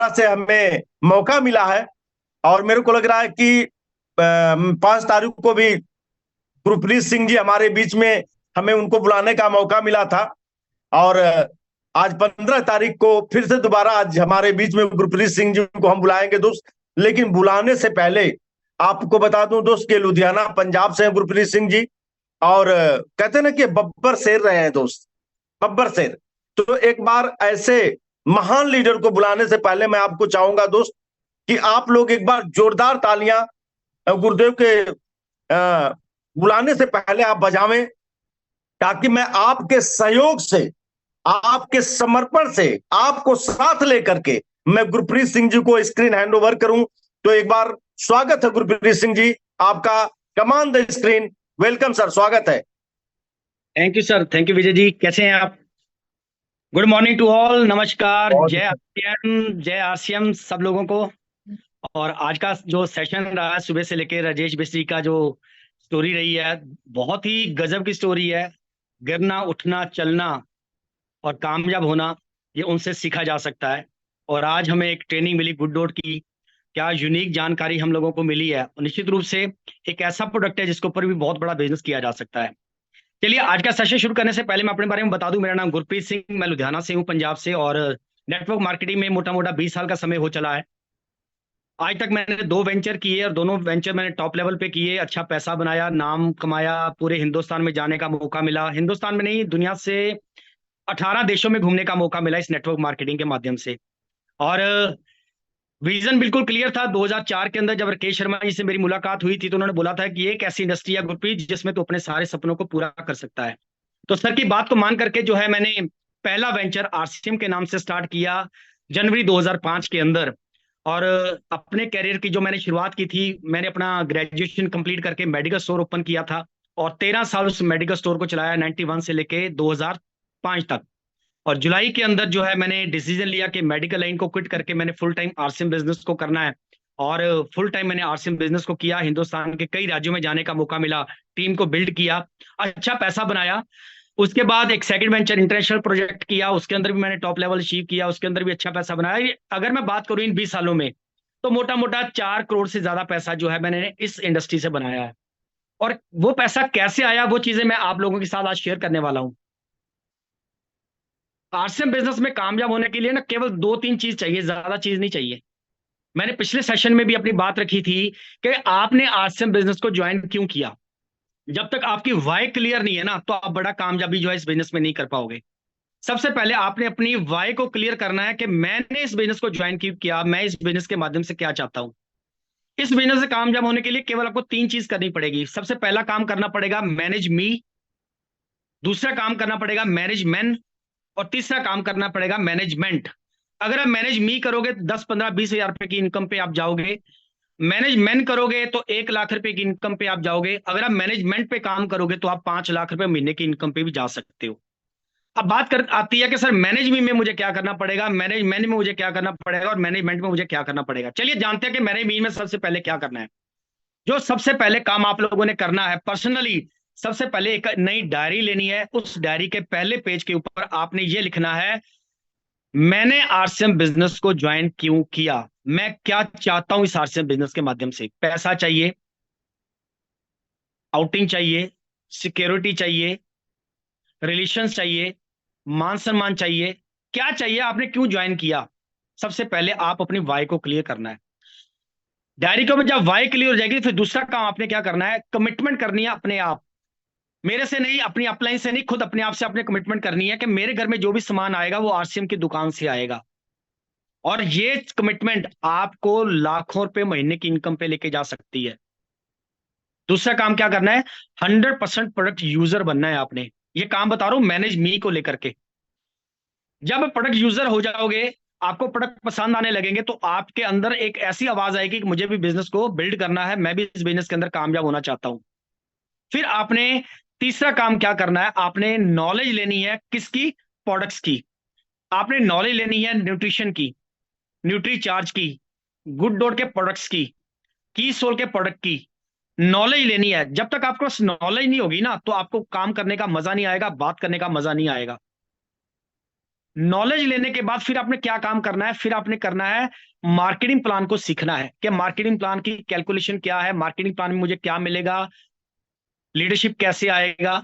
दोबारा से हमें मौका मिला है। और मेरे को लग रहा है कि 5 तारीख को भी गुरप्रीत सिंह जी हमारे बीच में, हमें उनको बुलाने का मौका मिला था। और आज 15 तारीख को फिर से दोबारा आज हमारे बीच में गुरप्रीत सिंह जी को हम बुलाएंगे दोस्त। लेकिन बुलाने से पहले आपको बता दूं दोस्त के लुधियाना पंजाब से हैं गुरप्रीत सिंह जी। और कहते हैं ना कि बब्बर शेर रहे हैं दोस्त, बब्बर शेर। तो एक बार ऐसे महान लीडर को बुलाने से पहले मैं आपको चाहूंगा दोस्त कि आप लोग एक बार जोरदार तालियां गुरुदेव के बुलाने से पहले आप बजावें, ताकि मैं आपके सहयोग से, आपके समर्पण से, आपको साथ लेकर के मैं गुरप्रीत सिंह जी को स्क्रीन हैंड ओवर करूं। तो एक बार स्वागत है गुरप्रीत सिंह जी आपका। Come on the screen. Welcome sir, स्वागत है। Thank you sir, thank you Vijay ji. कैसे हैं आप? गुड मॉर्निंग टू ऑल, नमस्कार, बहुत जय आरसीएम, जय आरसीएम सब लोगों को। और आज का जो सेशन रहा है सुबह से लेकर राजेश मिस्त्री का जो स्टोरी रही है, बहुत ही गजब की स्टोरी है। गिरना उठना चलना और कामयाब होना, ये उनसे सीखा जा सकता है। और आज हमें एक ट्रेनिंग मिली गुड डॉट की, क्या यूनिक जानकारी हम लोगों को मिली है। और निश्चित रूप से एक ऐसा प्रोडक्ट है जिसके ऊपर भी बहुत बड़ा बिजनेस किया जा सकता है। चलिए, आज का सेशन शुरू करने से पहले मैं अपने बारे में बता दूं। मेरा नाम गुरप्रीत सिंह, मैं लुधियाना से हूं, पंजाब से। और नेटवर्क मार्केटिंग में मोटा मोटा 20 साल का समय हो चला है। आज तक मैंने 2 वेंचर किए और दोनों वेंचर मैंने टॉप लेवल पे किए। अच्छा पैसा बनाया, नाम कमाया, पूरे हिंदुस्तान में जाने का मौका मिला। हिंदुस्तान में नहीं, दुनिया से 18 देशों में घूमने का मौका मिला इस नेटवर्क मार्केटिंग के माध्यम से। और विजन बिल्कुल क्लियर था। 2004 के अंदर जब राकेश शर्मा जी से मेरी मुलाकात हुई थी, तो उन्होंने बोला था कि एक ऐसी इंडस्ट्री है गुरप्रीत जिसमें तो अपने सारे सपनों को पूरा कर सकता है। तो सर की बात को मान करके जो है, मैंने पहला वेंचर आरसीएम के नाम से स्टार्ट किया जनवरी 2005 के अंदर। और अपने कैरियर की जो मैंने शुरुआत की थी, मैंने अपना ग्रेजुएशन कंप्लीट करके मेडिकल स्टोर ओपन किया था। और 13 साल उस मेडिकल स्टोर को चलाया, 91 से लेके 2005 तक। और जुलाई के अंदर जो है, मैंने डिसीजन लिया कि मेडिकल लाइन को क्विट करके मैंने फुल टाइम आरसीएम बिजनेस को करना है। और फुल टाइम मैंने आरसीएम बिजनेस को किया। हिंदुस्तान के कई राज्यों में जाने का मौका मिला, टीम को बिल्ड किया, अच्छा पैसा बनाया। उसके बाद एक सेकंड वेंचर इंटरनेशनल प्रोजेक्ट किया, उसके अंदर भी मैंने टॉप लेवल अचीव किया, उसके अंदर भी अच्छा पैसा बनाया। अगर मैं बात करूं इन 20 सालों में, तो मोटा मोटा 4 करोड़ से ज्यादा पैसा जो है मैंने इस इंडस्ट्री से बनाया है। और वो पैसा कैसे आया, वो चीजें मैं आप लोगों के साथ आज शेयर करने वाला हूं। आरसीएम बिजनेस में कामयाब होने के लिए ना केवल 2-3 चीज चाहिए, ज्यादा चीज नहीं चाहिए। मैंने पिछले सेशन में भी अपनी बात रखी थी कि आपने आरसीएम बिजनेस को ज्वाइन क्यों किया। जब तक आपकी वाई क्लियर नहीं है ना, तो आप बड़ा कामयाबी जो है इस बिजनेस में नहीं कर पाओगे। सबसे पहले आपने अपनी वाई को क्लियर करना है कि मैंने इस बिजनेस को ज्वाइन क्यों किया, मैं इस बिजनेस के माध्यम से क्या चाहता हूं। इस बिजनेस से कामयाब होने के लिए केवल आपको 3 चीज करनी पड़ेगी। सबसे पहला काम करना पड़ेगा मैनेज मी, दूसरा काम करना पड़ेगा मैनेज मैन, और तीसरा काम करना पड़ेगा मैनेजमेंट। अगर आप मैनेज मी करोगे, 10, 15, 20 हजार रुपए की इनकम पे आप जाओगे। मैनेजमेंट करोगे तो 1 लाख रुपए की इनकम पे आप जाओगे। अगर आप मैनेजमेंट पे काम करोगे तो आप 5 लाख रुपए महीने की इनकम पे भी जा सकते हो। अब बात कर आती है कि सर मैनेजमेंट में मुझे क्या करना पड़ेगा, मैनेजमेंट में मुझे क्या करना पड़ेगा, और मैनेजमेंट में मुझे क्या करना पड़ेगा। चलिए जानते हैं कि मैनेजमेंट में सबसे पहले क्या करना है। जो सबसे पहले काम आप लोगों ने करना है पर्सनली, सबसे पहले एक नई डायरी लेनी है। उस डायरी के पहले पेज के ऊपर आपने ये लिखना है, मैंने आरसीएम बिजनेस को ज्वाइन क्यों किया, मैं क्या चाहता हूं इस आरसीएम बिजनेस के माध्यम से। पैसा चाहिए, आउटिंग चाहिए, सिक्योरिटी चाहिए, रिलेशन चाहिए, मान सम्मान चाहिए, क्या चाहिए, आपने क्यों ज्वाइन किया। सबसे पहले आप अपनी वाई को क्लियर करना है। डायरी के ऊपर जब वाई क्लियर हो जाएगी, फिर दूसरा काम आपने क्या करना है, कमिटमेंट करनी है अपने आप। मेरे से नहीं, अपनी अपलाइन से नहीं, खुद अपने आप से आपने कमिटमेंट करनी है कि मेरे घर में जो भी सामान आएगा वो आरसीएम की दुकान से आएगा। और ये कमिटमेंट आपको लाखों रुपए महीने की इनकम पे लेके जा सकती है। दूसरा काम क्या करना है, 100% प्रोडक्ट यूजर बनना है आपने। ये काम बता रहा हूं मैनेज मी को लेकर के। जब प्रोडक्ट यूजर हो जाओगे, आपको प्रोडक्ट पसंद आने लगेंगे, तो आपके अंदर एक ऐसी आवाज आएगी कि मुझे भी बिजनेस को बिल्ड करना है, मैं भी इस बिजनेस के अंदर कामयाब होना चाहता हूं। फिर आपने तीसरा काम क्या करना है, आपने नॉलेज लेनी है। किसकी? प्रोडक्ट्स की। आपने नॉलेज लेनी है न्यूट्रिशन की, न्यूट्री चार्ज की, गुड डॉट के प्रोडक्ट्स की सोल के प्रोडक्ट की नॉलेज लेनी है। जब तक आपके पास नॉलेज नहीं होगी ना, तो आपको काम करने का मजा नहीं आएगा, बात करने का मजा नहीं आएगा। नॉलेज लेने के बाद फिर आपने क्या काम करना है, फिर आपने करना है मार्केटिंग प्लान को सीखना है कि मार्केटिंग प्लान की कैलकुलेशन क्या है, मार्केटिंग प्लान में मुझे क्या मिलेगा, लीडरशिप कैसे आएगा,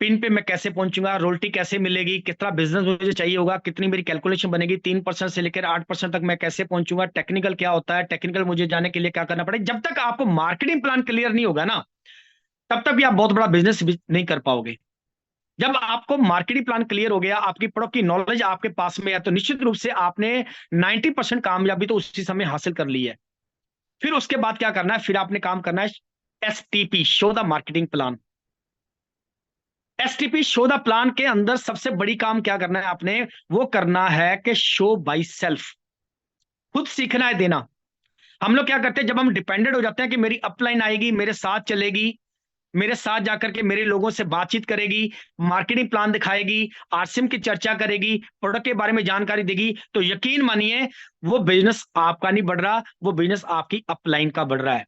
पिन पे मैं कैसे पहुंचूंगा, रोल्टी कैसे मिलेगी, कितना बिजनेस मुझे चाहिए होगा, कितनी मेरी कैलकुलेशन बनेगी, 3% से लेकर 8% तक मैं कैसे पहुंचूंगा, टेक्निकल क्या होता है, टेक्निकल मुझे जाने के लिए क्या करना पड़ेगा। जब तक आपको मार्केटिंग प्लान क्लियर नहीं होगा ना, तब तक भी आप बहुत बड़ा बिजनेस नहीं कर पाओगे। जब आपको मार्केटिंग प्लान क्लियर हो गया, आपकी प्रोडक्ट की नॉलेज आपके पास में है, तो निश्चित रूप से आपने 90% कामयाबी तो उसी समय हासिल कर ली है। फिर उसके बाद क्या करना है, फिर आपने काम करना है STP, show the marketing plan. STP show the plan के अंदर सबसे बड़ी काम क्या करना है आपने, वो करना है कि शो बाय सेल्फ, खुद सीखना है देना। हम लोग क्या करते हैं, जब हम डिपेंडेंट हो जाते हैं कि मेरी अपलाइन आएगी, मेरे साथ चलेगी, मेरे साथ जाकर के मेरे लोगों से बातचीत करेगी, मार्केटिंग प्लान दिखाएगी, RCM की चर्चा करेगी, प्रोडक्ट के बारे में जानकारी देगी, तो यकीन मानिए वो बिजनेस आपका नहीं बढ़ रहा, वो बिजनेस आपकी अपलाइन का बढ़ रहा है।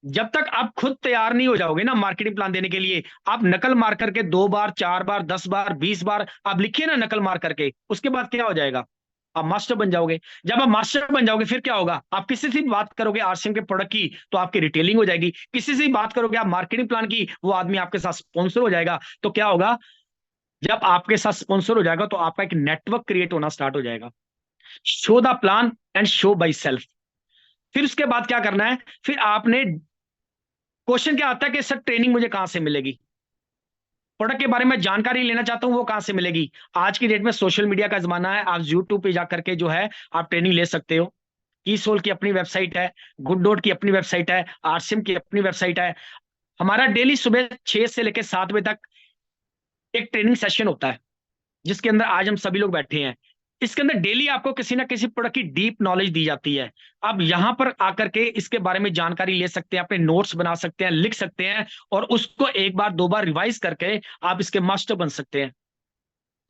जब तक आप खुद तैयार नहीं हो जाओगे ना मार्केटिंग प्लान देने के लिए, आप नकल मार करके 2 बार 4 बार 10 बार 20 बार आप लिखिए ना नकल मार करके, उसके बाद क्या हो जाएगा, आप मास्टर बन जाओगे। जब आप मास्टर बन जाओगे फिर क्या होगा, आप किसी से भी बात करोगे RCM के प्रोडक्ट की तो आपकी रिटेलिंग हो जाएगी, किसी से भी बात करोगे आप मार्केटिंग प्लान की, वो आदमी आपके साथ स्पॉन्सर हो जाएगा। तो क्या होगा, जब आपके साथ स्पॉन्सर हो जाएगा तो आपका एक नेटवर्क क्रिएट होना स्टार्ट हो जाएगा। Show the plan and show by self. फिर उसके बाद क्या करना है, फिर आपने, क्वेश्चन क्या आता है कि सर ट्रेनिंग मुझे कहां से मिलेगी, प्रोडक्ट के बारे में जानकारी लेना चाहता हूं, वो कहां से मिलेगी। आज की डेट में सोशल मीडिया का जमाना है, आप यूट्यूब पे जाकर के जो है आप ट्रेनिंग ले सकते हो। की सोल की अपनी वेबसाइट है, गुड डॉट की अपनी वेबसाइट है, RCM की अपनी वेबसाइट है। हमारा डेली सुबह 6 से लेकर 7 बजे तक एक ट्रेनिंग सेशन होता है, जिसके अंदर आज हम सभी लोग बैठे हैं। इसके अंदर डेली आपको किसी ना किसी प्रोडक्ट की डीप नॉलेज दी जाती है। आप यहां पर आकर के इसके बारे में जानकारी ले सकते हैं, अपने नोट्स बना सकते हैं, लिख सकते हैं, और उसको 1 बार 2 बार रिवाइज करके आप इसके मास्टर बन सकते हैं।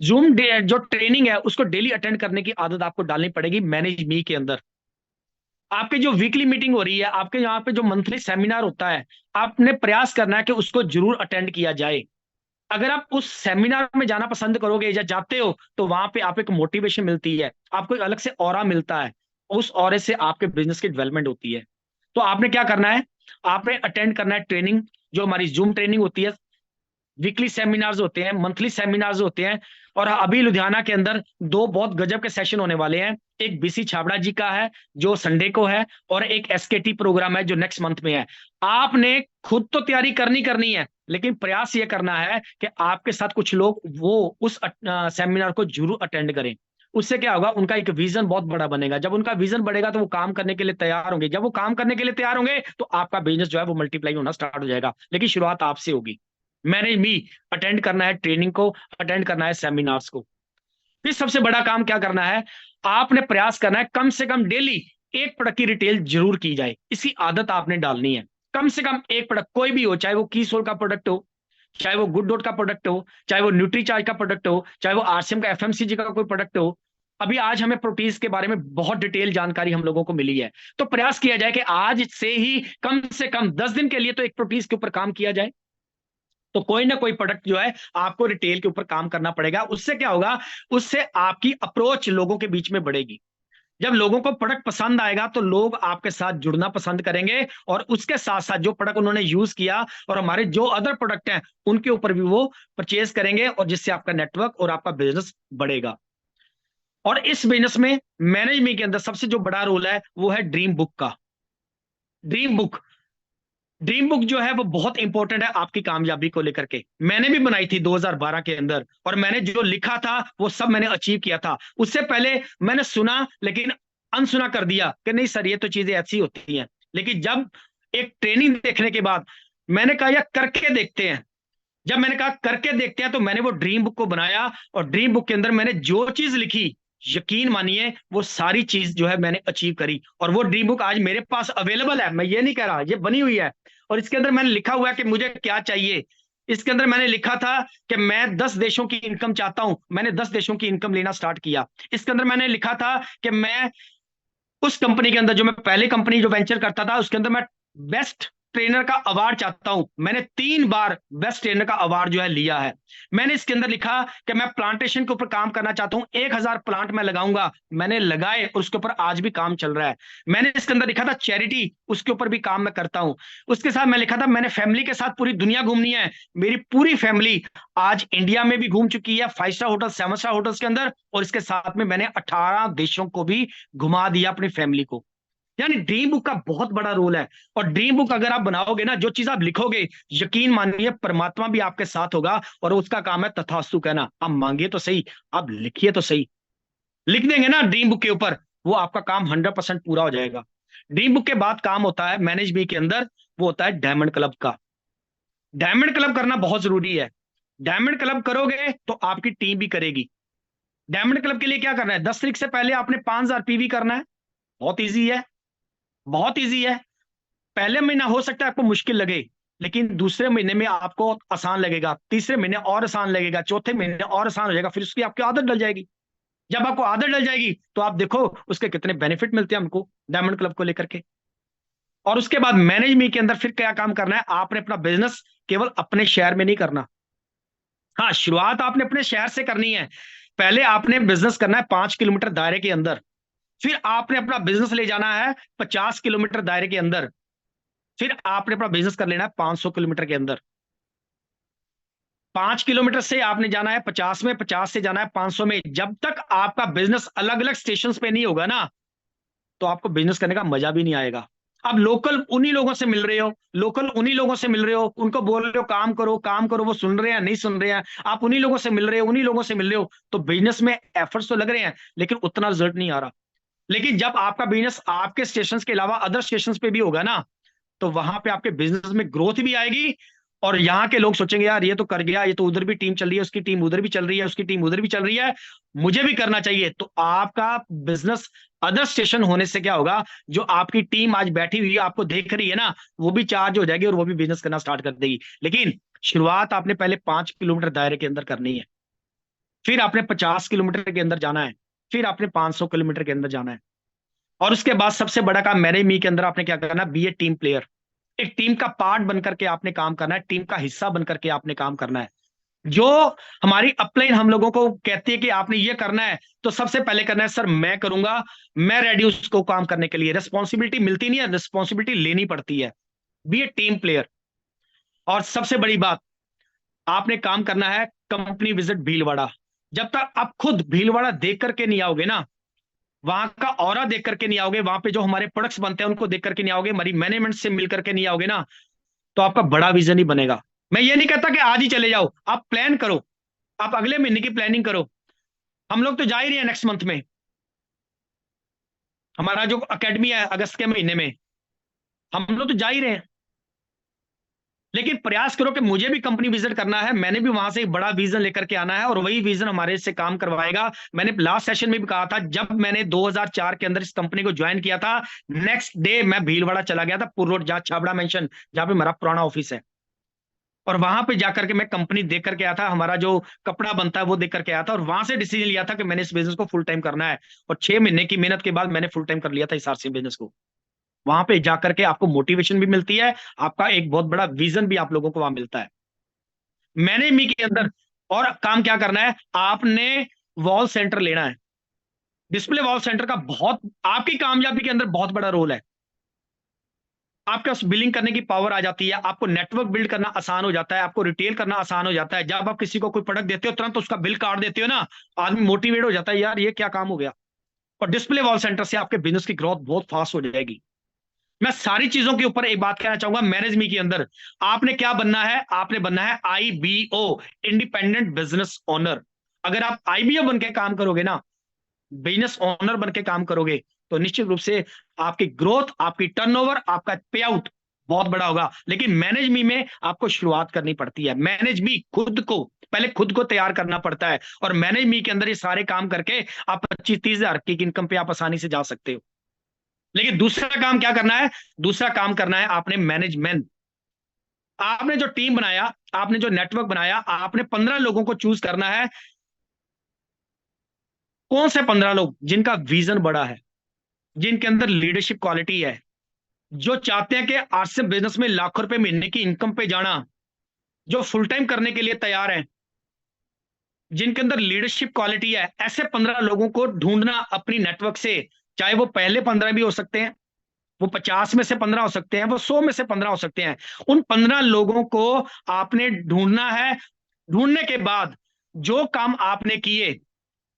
जूम जो ट्रेनिंग है उसको डेली अटेंड करने की आदत आपको डालनी पड़ेगी मैनेज मी के अंदर। आपके जो वीकली मीटिंग हो रही है, आपके यहाँ पे जो मंथली सेमिनार होता है, आपने प्रयास करना है कि उसको जरूर अटेंड किया जाए। अगर आप उस सेमिनार में जाना पसंद करोगे या जाते हो, तो वहां पे आपको एक मोटिवेशन मिलती है, आपको एक अलग से ऑरा मिलता है, उस ऑरे से आपके बिजनेस की डेवलपमेंट होती है। तो आपने क्या करना है, आपने अटेंड करना है ट्रेनिंग, जो हमारी जूम ट्रेनिंग होती है, वीकली सेमिनार्स होते हैं, मंथली सेमिनार्स होते हैं। और अभी लुधियाना के अंदर 2 बहुत गजब के सेशन होने वाले हैं। एक BC छाबड़ा जी का है जो संडे को है, और एक SKT प्रोग्राम है जो नेक्स्ट मंथ में है। आपने खुद तो तैयारी करनी करनी है, लेकिन प्रयास ये करना है कि आपके साथ कुछ लोग वो उस सेमिनार को जरूर अटेंड करें। उससे क्या होगा, उनका एक विजन बहुत बड़ा बनेगा। जब उनका विजन बढ़ेगा तो वो काम करने के लिए तैयार होंगे, जब वो काम करने के लिए तैयार होंगे तो आपका बिजनेस जो है वो मल्टीप्लाई होना स्टार्ट हो जाएगा। लेकिन शुरुआत आपसे होगी। मैंने भी अटेंड करना है ट्रेनिंग को, अटेंड करना है सेमिनार्स को। फिर सबसे बड़ा काम क्या करना है, आपने प्रयास करना है कम से कम डेली एक प्रोडक्ट की रिटेल जरूर की जाए। इसकी आदत आपने डालनी है। कम से कम एक प्रोडक्ट कोई भी हो, चाहे वो की सोल का प्रोडक्ट हो, चाहे वो गुड डॉट का प्रोडक्ट हो, चाहे वो न्यूट्री चार्ज का प्रोडक्ट हो, चाहे वो RCM का FMCG का कोई प्रोडक्ट हो। अभी आज हमें प्रोटीज के बारे में बहुत डिटेल जानकारी हम लोगों को मिली है, तो प्रयास किया जाए कि आज से कम 10 दिन के लिए तो एक प्रोटीज के ऊपर काम किया जाए। तो कोई ना कोई प्रोडक्ट जो है आपको रिटेल के ऊपर काम करना पड़ेगा। उससे क्या होगा, उससे आपकी अप्रोच लोगों के बीच में बढ़ेगी। जब लोगों को प्रोडक्ट पसंद आएगा तो लोग आपके साथ जुड़ना पसंद करेंगे, और उसके साथ साथ जो प्रोडक्ट उन्होंने यूज किया और हमारे जो अदर प्रोडक्ट हैं उनके ऊपर भी वो परचेज करेंगे, और जिससे आपका नेटवर्क और आपका बिजनेस बढ़ेगा। और इस बिजनेस में मैनेजमेंट के अंदर सबसे जो बड़ा रोल है वो है ड्रीम बुक का। ड्रीम बुक, ड्रीम बुक जो है वो बहुत इंपॉर्टेंट है आपकी कामयाबी को लेकर के। मैंने भी बनाई थी 2012 के अंदर, और मैंने जो लिखा था वो सब मैंने अचीव किया था। उससे पहले मैंने सुना लेकिन अनसुना कर दिया कि नहीं सर ये तो चीजें ऐसी होती हैं। लेकिन जब एक ट्रेनिंग देखने के बाद मैंने कहा यार करके देखते हैं, जब मैंने कहा करके देखते हैं तो मैंने वो ड्रीम बुक को बनाया, और ड्रीम बुक के अंदर मैंने जो चीज लिखी, यकीन मानिए वो सारी चीज जो है मैंने अचीव करी। और वो ड्रीम बुक आज मेरे पास अवेलेबल है, मैं ये नहीं कह रहा, ये बनी हुई है। और इसके अंदर मैंने लिखा हुआ है कि मुझे क्या चाहिए। इसके अंदर मैंने लिखा था कि मैं 10 देशों की इनकम चाहता हूं, मैंने 10 देशों की इनकम लेना स्टार्ट किया। इसके अंदर मैंने लिखा था कि मैं उस कंपनी के अंदर, जो मैं पहले कंपनी जो वेंचर करता था उसके अंदर मैं बेस्ट ट्रेनर का अवार्ड चाहता हूं। मैंने 3 बार बेस्ट ट्रेनर का अवार्ड जो है लिया है। मैंने इसके अंदर लिखा कि मैं प्लांटेशन के ऊपर काम करना चाहता हूं, 1000 प्लांट मैं लगाऊंगा। मैंने लगाए और उसके ऊपर आज भी काम चल रहा है। मैंने इसके अंदर लिखा था चैरिटी, उसके ऊपर भी काम मैं करता हूं। उसके साथ मैं लिखा था मैंने फैमिली के साथ पूरी दुनिया घूमनी है। मेरी पूरी फैमिली आज इंडिया में भी घूम चुकी है, 5 स्टार होटल, 7 स्टार होटल्स के अंदर, और इसके साथ में मैंने 18 देशों को भी घुमा दिया अपनी फैमिली को। यानी ड्रीम बुक का बहुत बड़ा रोल है। और ड्रीम बुक अगर आप बनाओगे ना, जो चीज आप लिखोगे, यकीन मानिए परमात्मा भी आपके साथ होगा, और उसका काम है तथास्तु कहना। आप मांगिए तो सही, आप लिखिए तो सही। लिख देंगे ना ड्रीम बुक के ऊपर, वो आपका काम 100% पूरा हो जाएगा। ड्रीम बुक के बाद काम होता है मैनेज मी के अंदर, वो होता है डायमंड क्लब का। डायमंड क्लब करना बहुत जरूरी है। डायमंड क्लब करोगे तो आपकी टीम भी करेगी। डायमंड क्लब के लिए क्या करना है, 10 तारीख से पहले आपने 5000 पीवी करना है। बहुत ईजी है, बहुत ईजी है। पहले महीना हो सकता है आपको मुश्किल लगे, लेकिन दूसरे महीने में आपको आसान लगेगा, तीसरे महीने और आसान लगेगा, चौथे महीने और आसान हो जाएगा, फिर उसकी आपकी आदत डल जाएगी। जब आपको आदत डल जाएगी तो आप देखो उसके कितने बेनिफिट मिलते हैं हमको डायमंड क्लब को लेकर के। और उसके बाद मैनेज मी के अंदर फिर क्या काम करना है, आपने अपना बिजनेस केवल अपने शहर में नहीं करना। हाँ, शुरुआत आपने अपने शहर से करनी है। पहले आपने बिजनेस करना है 5 किलोमीटर दायरे के अंदर। फिर आपने अपना बिजनेस ले जाना है 50 किलोमीटर दायरे के अंदर। फिर आपने अपना बिजनेस कर लेना है 500 किलोमीटर के अंदर। 5 किलोमीटर से आपने जाना है 50 में, 50 से जाना है 500 में। जब तक आपका बिजनेस अलग अलग स्टेशन पे नहीं होगा ना, तो आपको बिजनेस करने का मजा भी नहीं आएगा। अब लोकल उन्हीं लोगों से मिल रहे हो, लोकल उन्हीं लोगों से मिल रहे हो, उनको बोल रहे हो काम करो काम करो, वो सुन रहे हैं नहीं सुन रहे हैं, आप उन्हीं लोगों से मिल रहे हो, उन्हीं लोगों से मिल रहे हो, तो बिजनेस में एफर्ट्स तो लग रहे हैं लेकिन उतना रिजल्ट नहीं आ रहा। लेकिन जब आपका बिजनेस आपके स्टेशन के अलावा अदर स्टेशन पे भी होगा ना, तो वहां पे आपके बिजनेस में ग्रोथ भी आएगी। और यहाँ के लोग सोचेंगे यार ये तो कर गया, ये तो उधर भी टीम चल रही है, उसकी टीम उधर भी चल रही है, उसकी टीम उधर भी चल रही है, मुझे भी करना चाहिए। तो आपका बिजनेस अदर स्टेशन होने से क्या होगा, जो आपकी टीम आज बैठी हुई है आपको देख रही है ना, वो भी चार्ज हो जाएगी और वो भी बिजनेस करना स्टार्ट कर देगी। लेकिन शुरुआत आपने पहले 5 किलोमीटर दायरे के अंदर करनी है, फिर आपने 50 किलोमीटर के अंदर जाना है, फिर आपने 500 किलोमीटर के अंदर जाना है। और उसके बाद सबसे बड़ा काम मैंने मी के अंदर आपने क्या करना है, बी ए टीम प्लेयर। एक टीम का पार्ट बनकर के आपने काम करना है, टीम का हिस्सा बनकर के आपने काम करना है। जो हमारी अपलाइन हम लोगों को कहती है कि आपने ये करना है, तो सबसे पहले करना है सर मैं करूंगा, मैं रेडी उसको काम करने के लिए। रिस्पॉन्सिबिलिटी मिलती नहीं है, रिस्पॉन्सिबिलिटी लेनी पड़ती है। बी ए टीम प्लेयर। और सबसे बड़ी बात, आपने काम करना है कंपनी विजिट भीलवाड़ा। जब तक आप खुद भीलवाड़ा देख करके नहीं आओगे ना, वहां का ऑरा देख करके नहीं आओगे, वहां पे जो हमारे प्रोडक्ट्स बनते हैं उनको देख करके नहीं आओगे, हमारी मैनेजमेंट से मिल करके नहीं आओगे ना, तो आपका बड़ा विजन ही बनेगा। मैं ये नहीं कहता कि आज ही चले जाओ, आप प्लान करो, आप अगले महीने की प्लानिंग करो। हम लोग तो जा ही रहे हैं नेक्स्ट मंथ में, हमारा जो अकेडमी है अगस्त के महीने में, हम लोग तो जा ही रहे हैं। लेकिन प्रयास करो कि मुझे भी कंपनी विजिट करना है, मैंने भी वहां से एक बड़ा विजन लेकर के आना है, और वही विजन हमारे से काम करवाएगा। मैंने लास्ट सेशन में भी कहा था, जब मैंने 2004 के अंदर इस कंपनी को ज्वाइन किया था, नेक्स्ट डे मैं भीलवाड़ा चला गया था, पुर रोड, जहां छाबड़ा मेंशन, जहां पे मेरा पुराना ऑफिस है। और वहां पे जाकर के मैं कंपनी देख करके आया था, हमारा जो कपड़ा बनता है वो देख करके आया था, और वहां से डिसीजन लिया था कि मैंने इस बिजनेस को फुल टाइम करना है। और 6 महीने की मेहनत के बाद मैंने फुल टाइम कर लिया था इस आरसी बिजनेस को। वहां पे जाकर के आपको मोटिवेशन भी मिलती है, आपका एक बहुत बड़ा विजन भी आप लोगों को वहां मिलता है। मैंने मी के अंदर और काम क्या करना है, आपने वॉल सेंटर लेना है। डिस्प्ले वॉल सेंटर का बहुत आपकी कामयाबी के अंदर बहुत बड़ा रोल है। आपके पास बिलिंग करने की पावर आ जाती है, आपको नेटवर्क बिल्ड करना आसान हो जाता है, आपको रिटेल करना आसान हो जाता है। जब आप किसी को कोई प्रोडक्ट देते हो, तुरंत उसका बिल काट देते हो ना, आदमी मोटिवेट हो जाता है, यार ये क्या काम हो गया। और डिस्प्ले वॉल सेंटर से आपके बिजनेस की ग्रोथ बहुत फास्ट हो जाएगी। मैं सारी चीजों के ऊपर एक बात कहना चाहूंगा, मैनेज मी के अंदर आपने क्या बनना है, आपने बनना है आईबीओ, इंडिपेंडेंट बिजनेस ओनर। अगर आप आईबीओ बन के काम करोगे ना, बिजनेस ओनर बन के काम करोगे, तो निश्चित रूप से आपकी ग्रोथ, आपकी टर्नओवर, आपका पे आउट बहुत बड़ा होगा। लेकिन मैनेज मी में आपको शुरुआत करनी पड़ती है। मैनेज मी खुद को पहले खुद को तैयार करना पड़ता है, और मैनेज मी के अंदर ये सारे काम करके आप 25-30 हजार की इनकम पे आप आसानी से जा सकते हो। लेकिन दूसरा काम क्या करना है, दूसरा काम करना है आपने मैनेजमेंट। आपने जो टीम बनाया, आपने जो नेटवर्क बनाया, आपने 15 लोगों को चूज करना है। कौन से 15 लोग, जिनका विजन बड़ा है, जिनके अंदर लीडरशिप क्वालिटी है, जो चाहते हैं कि आरसीएम बिजनेस में लाखों रुपए महीने की इनकम पे जाना, जो फुल टाइम करने के लिए तैयार हैं, जिनके अंदर लीडरशिप क्वालिटी है, ऐसे 15 लोगों को ढूंढना अपनी नेटवर्क से। चाहे वो पहले 15 भी हो सकते हैं, वो 50 में से 15 हो सकते हैं, वो 100 में से 15 हो सकते हैं। उन 15 लोगों को आपने ढूंढना है। ढूंढने के बाद जो काम आपने किए,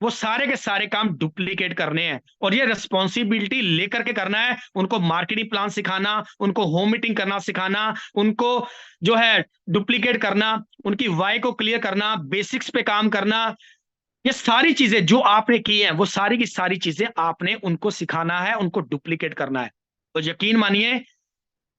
वो सारे के सारे काम डुप्लीकेट करने हैं, और ये रिस्पॉन्सिबिलिटी लेकर के करना है। उनको मार्केटिंग प्लान सिखाना, उनको होम मीटिंग करना सिखाना, उनको जो है डुप्लीकेट करना, उनकी वाई को क्लियर करना, बेसिक्स पे काम करना। ये सारी चीजें जो आपने की हैं, वो सारी की सारी चीजें आपने उनको सिखाना है, उनको डुप्लीकेट करना है। तो यकीन मानिए,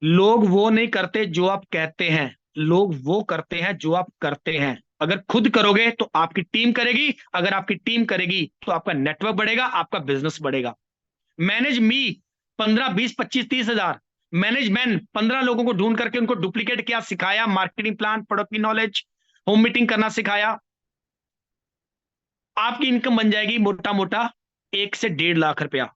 लोग वो नहीं करते जो आप कहते हैं, लोग वो करते हैं जो आप करते हैं। अगर खुद करोगे तो आपकी टीम करेगी, अगर आपकी टीम करेगी तो आपका नेटवर्क बढ़ेगा, आपका बिजनेस बढ़ेगा। मैनेज मी 15 20 25 30 हजार। मैनेजमेंट 15 लोगों को ढूंढ करके उनको डुप्लीकेट किया, सिखाया, मार्केटिंग प्लान, प्रोडक्ट की नॉलेज, होम मीटिंग करना सिखाया। आपकी इनकम बन जाएगी मोटा मोटा 1 से 1.5 लाख रुपया।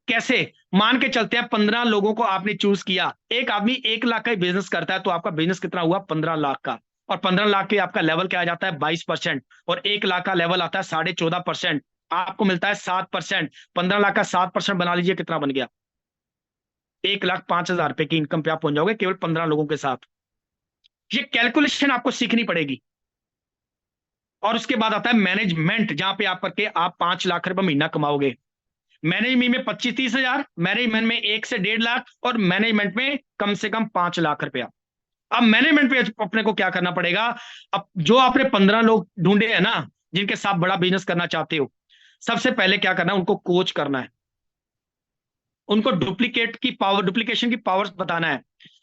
कैसे? मान के चलते हैं 15 लोगों को आपने चूज किया, एक आदमी 1 लाख का बिजनेस करता है, तो आपका बिजनेस कितना हुआ? 15 लाख का। और 15 लाख के आपका लेवल क्या आ जाता है? 22%। और 1 लाख का लेवल आता है 14.5%। आपको मिलता है 7%। 15 लाख का 7% बना लीजिए, कितना बन गया? 1,05,000 रुपए की इनकम पे आप पहुंच जाओगे केवल 15 लोगों के साथ। ये कैलकुलेशन आपको सीखनी पड़ेगी। और उसके बाद आता है मैनेजमेंट, जहां पे आप करके आप 5 लाख रुपए महीना कमाओगे। मैनेजमेंट में 25-30 हजार, मैनेजमेंट में 1 से 1.5 लाख, और मैनेजमेंट में कम से कम 5 लाख रुपया। अब मैनेजमेंट पे अपने को क्या करना पड़ेगा? अब जो आपने 15 लोग ढूंढे हैं ना, जिनके साथ बड़ा बिजनेस करना चाहते हो, सबसे पहले क्या करना है? उनको कोच करना है, उनको डुप्लीकेशन की पावर्स बताना है,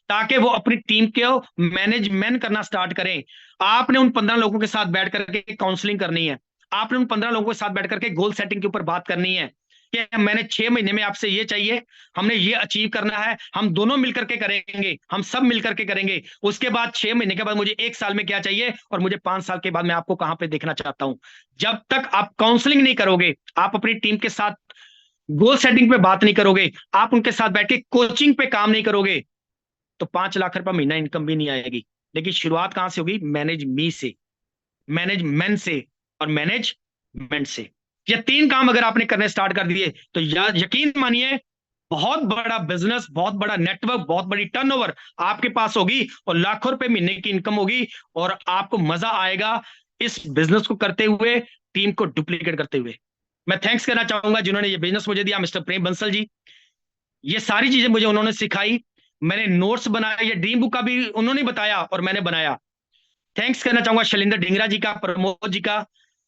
ताकि वो अपनी टीम के मैनेजमेंट करना स्टार्ट करें। आपने उन 15 लोगों के साथ बैठ करके काउंसलिंग करनी है। आपने उन 15 लोगों के साथ बैठ करके गोल सेटिंग के ऊपर बात करनी है कि मैंने 6 महीने में आपसे ये चाहिए, हमने ये अचीव करना है, हम दोनों मिलकर के करेंगे, हम सब मिलकर के करेंगे। उसके बाद 6 महीने के बाद मुझे 1 साल में क्या चाहिए, और मुझे 5 साल के बाद मैं आपको कहां पे देखना चाहता हूं। जब तक आप काउंसलिंग नहीं करोगे, आप अपनी टीम के साथ गोल सेटिंग पे बात नहीं करोगे, आप उनके साथ बैठ के कोचिंग पे काम नहीं करोगे, तो 5 लाख रुपया महीना इनकम भी नहीं आएगी। लेकिन शुरुआत कहां से होगी? मैनेज मी से, मैनेजमेंट से, और मैनेजमेंट से। ये 3 काम अगर आपने करने स्टार्ट कर दिए, तो यकीन मानिए, बहुत बड़ा बिजनेस, बहुत बड़ा नेटवर्क, बहुत बड़ी टर्नओवर आपके पास होगी, और लाखों रुपए महीने की इनकम होगी। और आपको मजा आएगा इस बिजनेस को करते हुए, टीम को डुप्लीकेट करते हुए। मैं थैंक्स करना चाहूंगा जिन्होंने ये बिजनेस मुझे दिया, मिस्टर प्रेम बंसल जी। ये सारी चीजें मुझे उन्होंने सिखाई, मैंने नोट्स बनाए, ये ड्रीम बुक का भी उन्होंने बताया और मैंने बनाया। थैंक्स करना चाहूंगा शैलेंद्र ढींगरा जी का, प्रमोद जी का,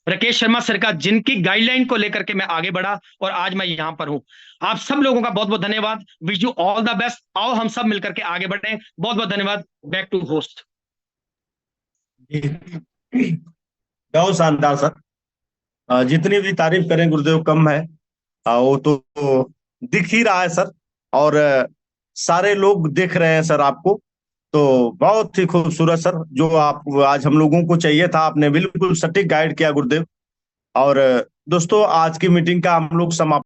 राकेश शर्मा सर का, जिनकी गाइडलाइन को लेकर के मैं आगे बढ़ा और आज मैं यहां पर हूं। आप सब लोगों का बहुत बहुत धन्यवाद। Wish you all the best. आओ हम सब मिलकर के आगे बढ़े। बहुत बहुत धन्यवाद। Back to host. बहुत शानदार सर। जितनी भी तारीफ करें गुरुदेव कम है। वो तो दिख ही रहा है सर। और सारे लोग देख रहे हैं सर आपको। तो बहुत ही खूबसूरत सर, जो आप आज हम लोगों को चाहिए था, आपने बिल्कुल सटीक गाइड किया गुरुदेव। और दोस्तों, आज की मीटिंग का हम लोग समाप्त